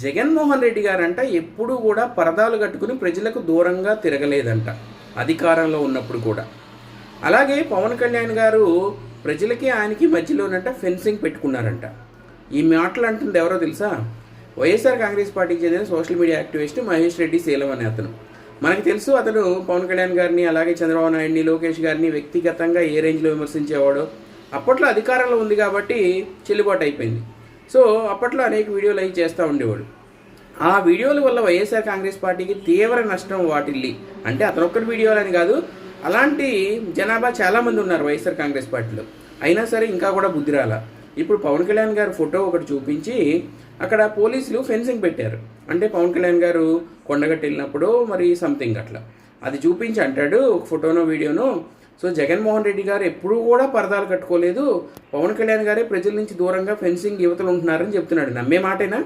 జగన్మోహన్ రెడ్డి గారంట ఎప్పుడూ కూడా పరదాలు కట్టుకుని ప్రజలకు దూరంగా తిరగలేదంట అధికారంలో ఉన్నప్పుడు కూడా. అలాగే పవన్ కళ్యాణ్ గారు ప్రజలకి ఆయనకి మధ్యలోనంట ఫెన్సింగ్ పెట్టుకున్నారంట. ఈ మాటలు అంటుంది ఎవరో తెలుసా? వైఎస్ఆర్ కాంగ్రెస్ పార్టీకి చెందిన social media activist Mahesh Reddy Salem అనే అతను. మనకు తెలుసు అతను పవన్ కళ్యాణ్ గారిని, అలాగే చంద్రబాబు నాయుడిని, లోకేష్ గారిని వ్యక్తిగతంగా ఏ రేంజ్లో విమర్శించేవాడో. అప్పట్లో అధికారంలో ఉంది కాబట్టి చెల్లుబాటు అయిపోయింది. సో అప్పట్లో అనేక వీడియోలు అవి చేస్తూ ఉండేవాడు. ఆ వీడియోల వల్ల వైఎస్ఆర్ కాంగ్రెస్ పార్టీకి తీవ్ర నష్టం వాటిల్లి, అంటే అతను ఒక్కటి వీడియోలని కాదు, అలాంటి జనాభా చాలామంది ఉన్నారు వైఎస్ఆర్ కాంగ్రెస్ పార్టీలో. అయినా సరే ఇంకా కూడా బుద్ధి రాల. ఇప్పుడు పవన్ కళ్యాణ్ గారు ఫోటో ఒకటి చూపించి అక్కడ పోలీసులు ఫెన్సింగ్ పెట్టారు. అంటే పవన్ కళ్యాణ్ గారు కొండగట్టు వెళ్ళినప్పుడు మరి సంథింగ్ అట్లా అది చూపించి అంటాడు ఒక ఫోటోనో వీడియోనో. సో జగన్మోహన్ రెడ్డి గారు ఎప్పుడూ కూడా పరదాలు కట్టుకోలేదు, పవన్ కళ్యాణ్ గారే ప్రజల నుంచి దూరంగా ఫెన్సింగ్ యువతలు ఉంటున్నారని చెప్తున్నాడు. నమ్మే మాటేనా?